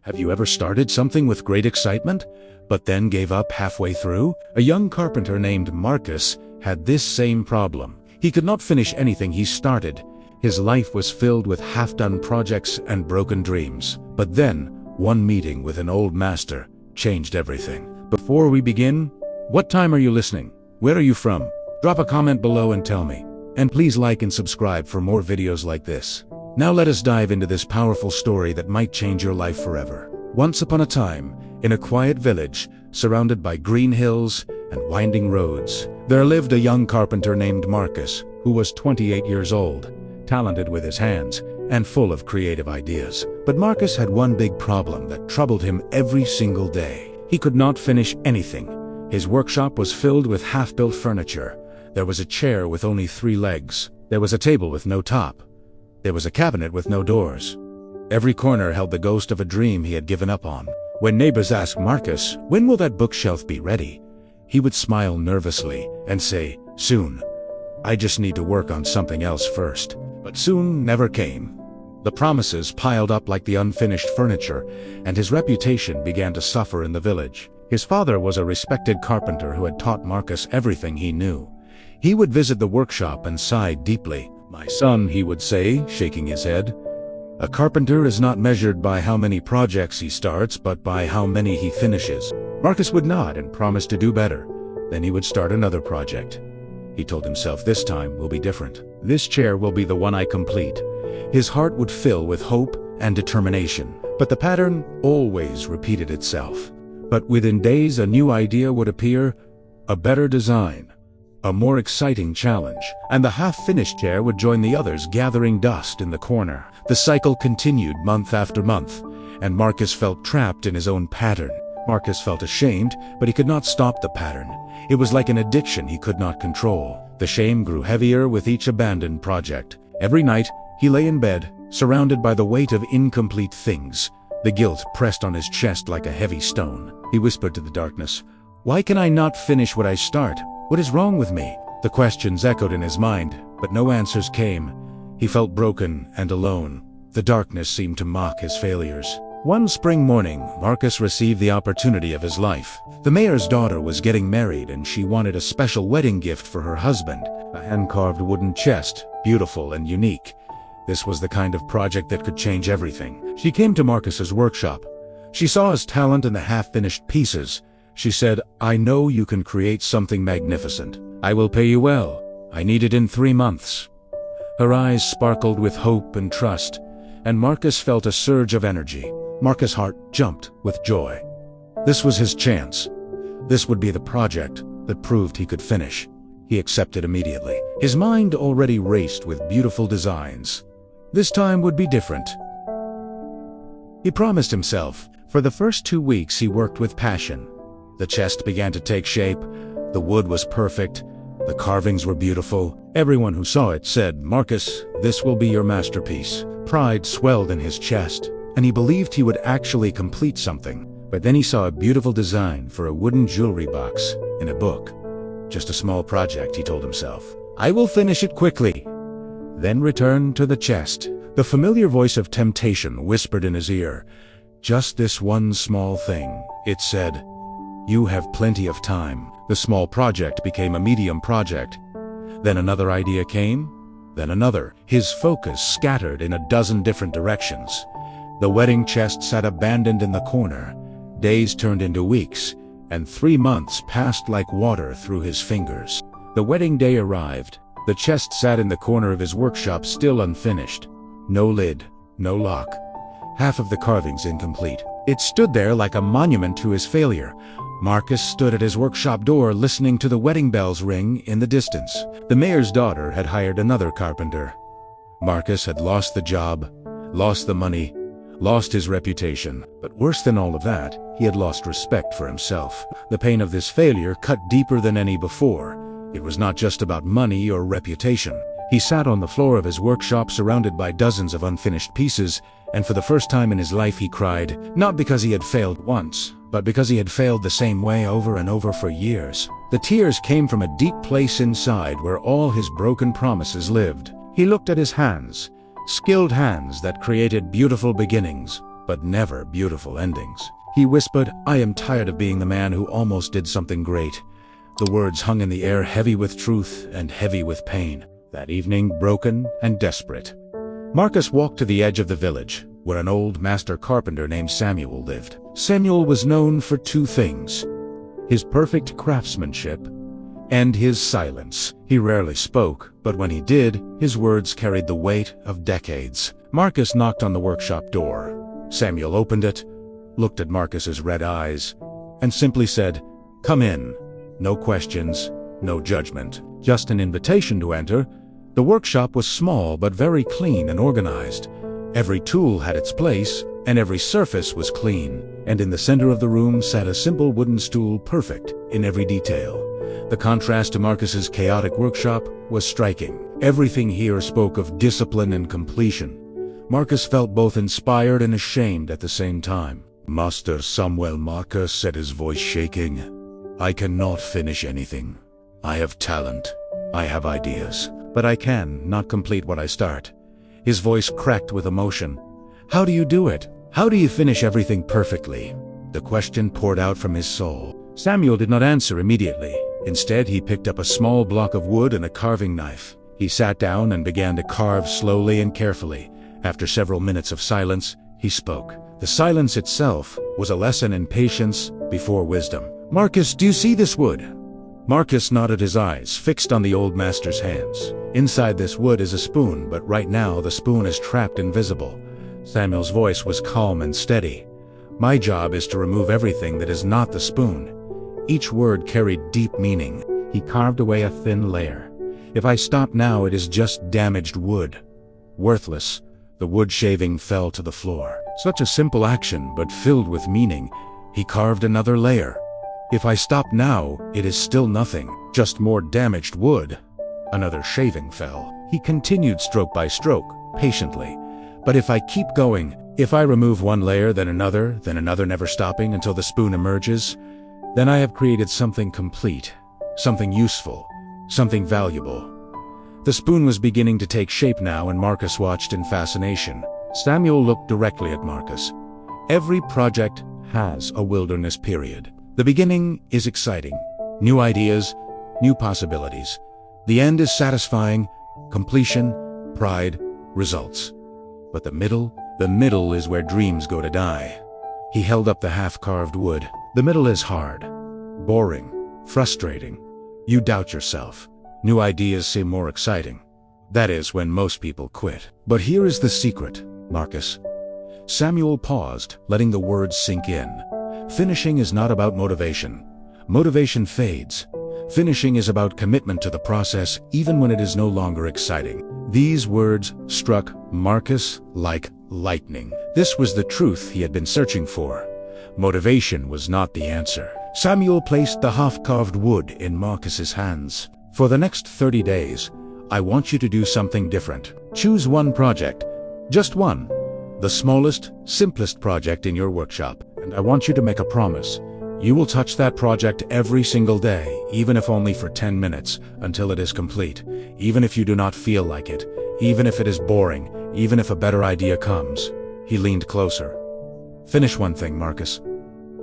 Have you ever started something with great excitement, but then gave up halfway through? A young carpenter named Marcus had this same problem. He could not finish anything he started. His life was filled with half-done projects and broken dreams. But then, one meeting with an old master changed everything. Before we begin, what time are you listening? Where are you from? Drop a comment below and tell me. And please like and subscribe for more videos like this. Now let us dive into this powerful story that might change your life forever. Once upon a time, in a quiet village, surrounded by green hills and winding roads, there lived a young carpenter named Marcus, who was 28 years old, talented with his hands, and full of creative ideas. But Marcus had one big problem that troubled him every single day. He could not finish anything. His workshop was filled with half-built furniture. There was a chair with only 3 legs. There was a table with no top. There was a cabinet with no doors. Every corner held the ghost of a dream he had given up on. When neighbors asked Marcus, "When will that bookshelf be ready?" he would smile nervously and say, "Soon. I just need to work on something else first." But soon never came. The promises piled up like the unfinished furniture, and his reputation began to suffer in the village. His father was a respected carpenter who had taught Marcus everything he knew. He would visit the workshop and sigh deeply. "My son," he would say, shaking his head, "a carpenter is not measured by how many projects he starts, but by how many he finishes." Marcus would nod and promise to do better. Then he would start another project. He told himself, "This time will be different. This chair will be the one I complete." His heart would fill with hope and determination. But the pattern always repeated itself. But within days a new idea would appear, a better design, a more exciting challenge, and the half-finished chair would join the others, gathering dust in the corner. The cycle continued month after month, and Marcus felt trapped in his own pattern. Marcus felt ashamed, but he could not stop the pattern. It was like an addiction he could not control. The shame grew heavier with each abandoned project. Every night, he lay in bed, surrounded by the weight of incomplete things. The guilt pressed on his chest like a heavy stone. He whispered to the darkness, "Why can I not finish what I start? What is wrong with me?" The questions echoed in his mind, but no answers came. He felt broken and alone. The darkness seemed to mock his failures. One spring morning, Marcus received the opportunity of his life. The mayor's daughter was getting married, and she wanted a special wedding gift for her husband, a hand-carved wooden chest, beautiful and unique. This was the kind of project that could change everything. She came to Marcus's workshop. She saw his talent in the half-finished pieces. She said, "I know you can create something magnificent. I will pay you well. I need it in 3 months." Her eyes sparkled with hope and trust, and Marcus felt a surge of energy. Marcus' heart jumped with joy. This was his chance. This would be the project that proved he could finish. He accepted immediately. His mind already raced with beautiful designs. This time would be different. He promised himself. For the first 2 weeks he worked with passion. The chest began to take shape. The wood was perfect. The carvings were beautiful. Everyone who saw it said, "Marcus, this will be your masterpiece." Pride swelled in his chest, and he believed he would actually complete something. But then he saw a beautiful design for a wooden jewelry box in a book. Just a small project, he told himself. "I will finish it quickly, then return to the chest." The familiar voice of temptation whispered in his ear, "Just this one small thing," it said. "You have plenty of time." The small project became a medium project. Then another idea came, then another. His focus scattered in a dozen different directions. The wedding chest sat abandoned in the corner. Days turned into weeks, and 3 months passed like water through his fingers. The wedding day arrived. The chest sat in the corner of his workshop, still unfinished. No lid, no lock. Half of the carvings incomplete. It stood there like a monument to his failure. Marcus stood at his workshop door, listening to the wedding bells ring in the distance. The mayor's daughter had hired another carpenter. Marcus had lost the job, lost the money, lost his reputation. But worse than all of that, he had lost respect for himself. The pain of this failure cut deeper than any before. It was not just about money or reputation. He sat on the floor of his workshop, surrounded by dozens of unfinished pieces, and for the first time in his life he cried, not because he had failed once, but because he had failed the same way over and over for years. The tears came from a deep place inside where all his broken promises lived. He looked at his hands, skilled hands that created beautiful beginnings, but never beautiful endings. He whispered, "I am tired of being the man who almost did something great." The words hung in the air, heavy with truth and heavy with pain. That evening, broken and desperate, Marcus walked to the edge of the village, where an old master carpenter named Samuel lived. Samuel was known for two things: his perfect craftsmanship and his silence. He rarely spoke, but when he did, his words carried the weight of decades. Marcus knocked on the workshop door. Samuel opened it, looked at Marcus's red eyes, and simply said, "Come in." No questions, no judgment, just an invitation to enter. The workshop was small but very clean and organized. Every tool had its place, and every surface was clean. And in the center of the room sat a simple wooden stool, perfect in every detail. The contrast to Marcus's chaotic workshop was striking. Everything here spoke of discipline and completion. Marcus felt both inspired and ashamed at the same time. "Master Samuel," Marcus said, his voice shaking, "I cannot finish anything. I have talent, I have ideas, but I cannot complete what I start." His voice cracked with emotion. "How do you do it? How do you finish everything perfectly?" The question poured out from his soul. Samuel did not answer immediately. Instead, he picked up a small block of wood and a carving knife. He sat down and began to carve slowly and carefully. After several minutes of silence, he spoke. The silence itself was a lesson in patience before wisdom. "Marcus, do you see this wood?" Marcus nodded, his eyes fixed on the old master's hands. "Inside this wood is a spoon, but right now the spoon is trapped invisible." Samuel's voice was calm and steady. "My job is to remove everything that is not the spoon." Each word carried deep meaning. He carved away a thin layer. "If I stop now, it is just damaged wood. Worthless." The wood shaving fell to the floor. Such a simple action, but filled with meaning. He carved another layer. "If I stop now, it is still nothing, just more damaged wood." Another shaving fell. He continued stroke by stroke, patiently. "But if I keep going, if I remove one layer, then another, never stopping until the spoon emerges, then I have created something complete, something useful, something valuable." The spoon was beginning to take shape now, and Marcus watched in fascination. Samuel looked directly at Marcus. "Every project has a wilderness period. The beginning is exciting. New ideas, new possibilities. The end is satisfying, completion, pride, results. But the middle is where dreams go to die." He held up the half-carved wood. "The middle is hard, boring, frustrating. You doubt yourself. New ideas seem more exciting. That is when most people quit. But here is the secret, Marcus." Samuel paused, letting the words sink in. "Finishing is not about motivation. Motivation fades. Finishing is about commitment to the process, even when it is no longer exciting." These words struck Marcus like lightning. This was the truth he had been searching for. Motivation was not the answer. Samuel placed the half-carved wood in Marcus's hands. "For the next 30 days, I want you to do something different. Choose one project, just one, the smallest, simplest project in your workshop, and I want you to make a promise. You will touch that project every single day, even if only for 10 minutes, until it is complete, even if you do not feel like it, even if it is boring, even if a better idea comes." He leaned closer. "Finish one thing, Marcus.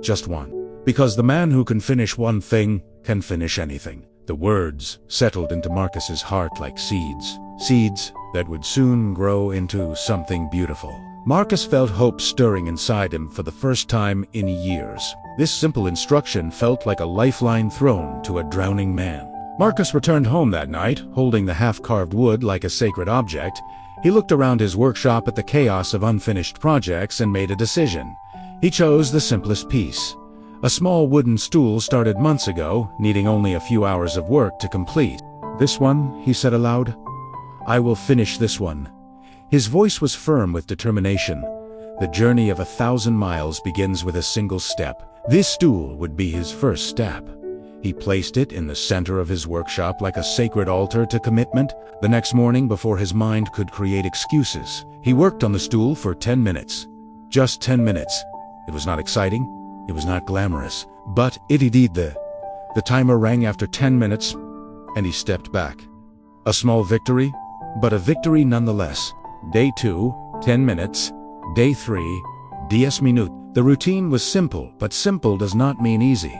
Just one. Because the man who can finish one thing can finish anything." The words settled into Marcus's heart like seeds. Seeds that would soon grow into something beautiful. Marcus felt hope stirring inside him for the first time in years. This simple instruction felt like a lifeline thrown to a drowning man. Marcus returned home that night, holding the half-carved wood like a sacred object. He looked around his workshop at the chaos of unfinished projects and made a decision. He chose the simplest piece. A small wooden stool started months ago, needing only a few hours of work to complete. "This one," he said aloud. "I will finish this one." His voice was firm with determination. The journey of 1,000 miles begins with a single step. This stool would be his first step. He placed it in the center of his workshop like a sacred altar to commitment. The next morning, before his mind could create excuses, he worked on the stool for 10 minutes. Just 10 minutes. It was not exciting. It was not glamorous, but it did. The timer rang after 10 minutes, and he stepped back. A small victory, but a victory nonetheless. Day 2, 10 minutes. Day 3, 10 minutes. The routine was simple, but simple does not mean easy.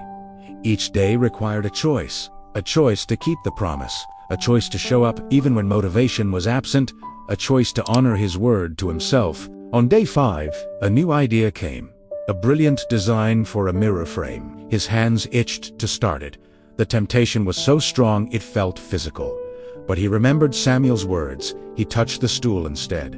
Each day required a choice to keep the promise, a choice to show up even when motivation was absent, a choice to honor his word to himself. On day 5, a new idea came, a brilliant design for a mirror frame. His hands itched to start it. The temptation was so strong it felt physical. But he remembered Samuel's words. He touched the stool instead.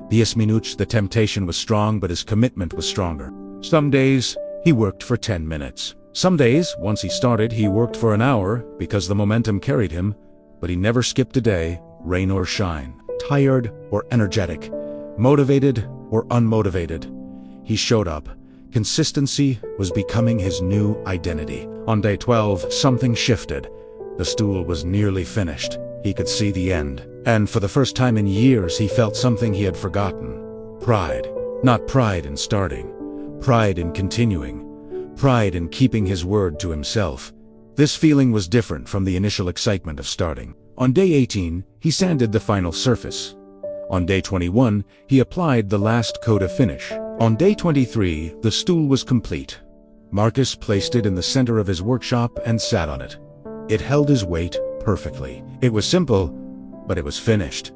10 minutes, the temptation was strong, but his commitment was stronger. Some days, he worked for 10 minutes. Some days, once he started, he worked for an hour because the momentum carried him, but he never skipped a day, rain or shine, tired or energetic, motivated or unmotivated. He showed up. Consistency was becoming his new identity. On day 12, something shifted. The stool was nearly finished. He could see the end. And for the first time in years, he felt something he had forgotten. Pride. Not pride in starting. Pride in continuing. Pride in keeping his word to himself. This feeling was different from the initial excitement of starting. On day 18, he sanded the final surface. On day 21, he applied the last coat of finish. On day 23, the stool was complete. Marcus placed it in the center of his workshop and sat on it. It held his weight perfectly. It was simple, but it was finished.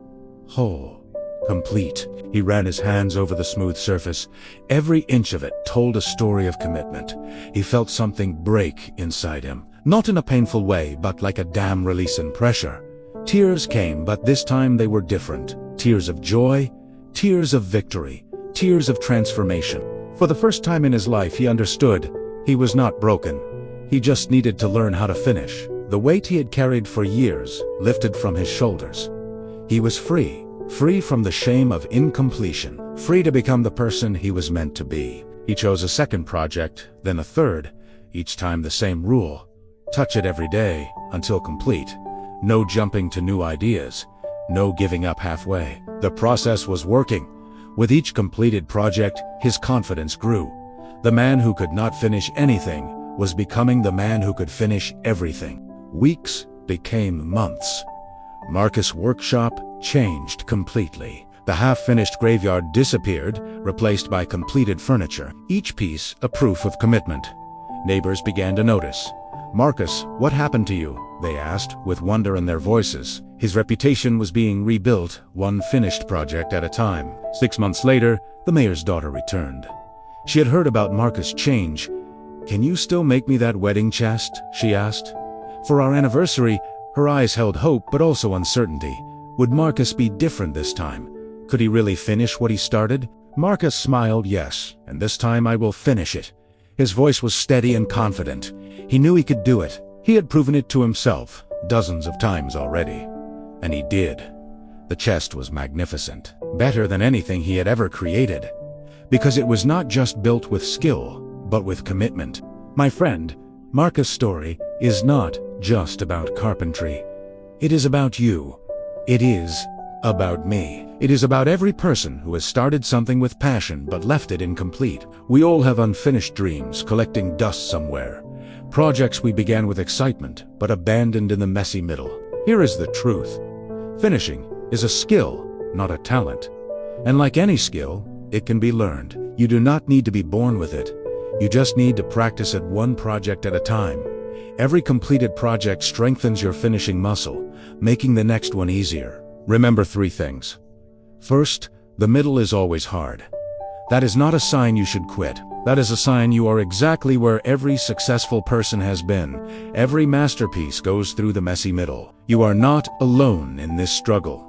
Whole. Complete. He ran his hands over the smooth surface. Every inch of it told a story of commitment. He felt something break inside him. Not in a painful way, but like a dam releasing pressure. Tears came, but this time they were different. Tears of joy, tears of victory, tears of transformation. For the first time in his life, he understood he was not broken. He just needed to learn how to finish. The weight he had carried for years lifted from his shoulders. He was free. Free from the shame of incompletion, free to become the person he was meant to be. He chose a second project, then a third, each time the same rule. Touch it every day until complete. No jumping to new ideas. No giving up halfway. The process was working. With each completed project, his confidence grew. The man who could not finish anything was becoming the man who could finish everything. Weeks became months. Marcus' workshop changed completely. The half-finished graveyard disappeared, replaced by completed furniture, each piece a proof of commitment. Neighbors began to notice. "Marcus, what happened to you?" they asked, with wonder in their voices. His reputation was being rebuilt, one finished project at a time. 6 months later, the mayor's daughter returned. She had heard about Marcus' change. "Can you still make me that wedding chest?" she asked. For our anniversary, her eyes held hope but also uncertainty. Would Marcus be different this time? Could he really finish what he started? Marcus smiled, "Yes, and this time I will finish it." His voice was steady and confident. He knew he could do it. He had proven it to himself dozens of times already. And he did. The chest was magnificent, better than anything he had ever created. Because it was not just built with skill, but with commitment. My friend, Marcus' story is not just about carpentry. It is about you. It is about me. It is about every person who has started something with passion but left it incomplete. We all have unfinished dreams collecting dust somewhere. Projects we began with excitement but abandoned in the messy middle. Here is the truth. Finishing is a skill, not a talent. And like any skill, it can be learned. You do not need to be born with it. You just need to practice it one project at a time. Every completed project strengthens your finishing muscle, making the next one easier. Remember 3 things. First, the middle is always hard. That is not a sign you should quit. That is a sign you are exactly where every successful person has been. Every masterpiece goes through the messy middle. You are not alone in this struggle.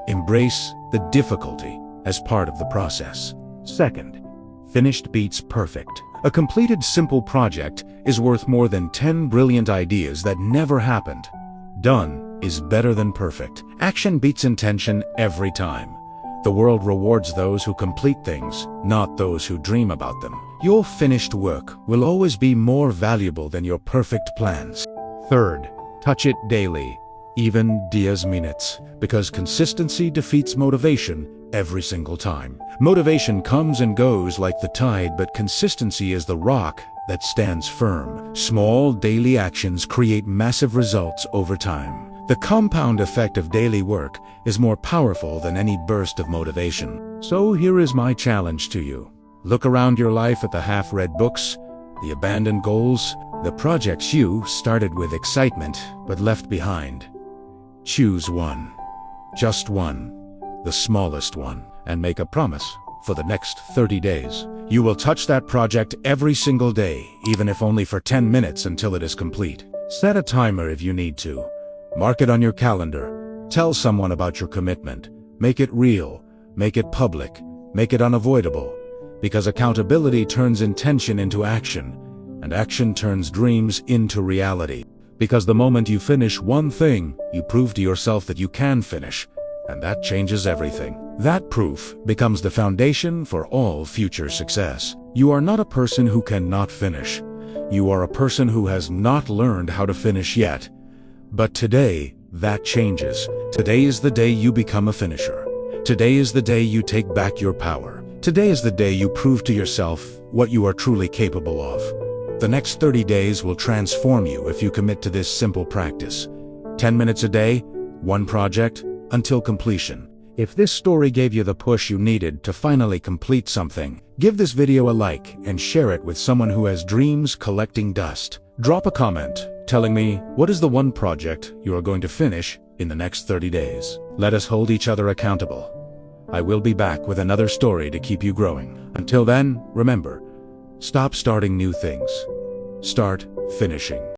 Embrace the difficulty as part of the process. Second, finished beats perfect. A completed simple project is worth more than 10 brilliant ideas that never happened. Done is better than perfect. Action beats intention every time. The world rewards those who complete things, not those who dream about them. Your finished work will always be more valuable than your perfect plans. Third, touch it daily, even 10 minutes, because consistency defeats motivation every single time. Motivation comes and goes like the tide, but consistency is the rock that stands firm. Small daily actions create massive results over time. The compound effect of daily work is more powerful than any burst of motivation. So here is my challenge to you. Look around your life at the half-read books, the abandoned goals, the projects you started with excitement but left behind. Choose one. Just one. The smallest one. And make a promise for the next 30 days. You will touch that project every single day, even if only for 10 minutes until it is complete. Set a timer if you need to. Mark it on your calendar. Tell someone about your commitment. Make it real. Make it public. Make it unavoidable. Because accountability turns intention into action, and action turns dreams into reality. Because the moment you finish one thing, you prove to yourself that you can finish, and that changes everything. That proof becomes the foundation for all future success. You are not a person who cannot finish. You are a person who has not learned how to finish yet. But today, that changes. Today is the day you become a finisher. Today is the day you take back your power. Today is the day you prove to yourself what you are truly capable of. The next 30 days will transform you if you commit to this simple practice. 10 minutes a day, one project, until completion. If this story gave you the push you needed to finally complete something, give this video a like and share it with someone who has dreams collecting dust. Drop a comment telling me what is the one project you are going to finish in the next 30 days. Let us hold each other accountable. I will be back with another story to keep you growing. Until then, remember, stop starting new things. Start finishing.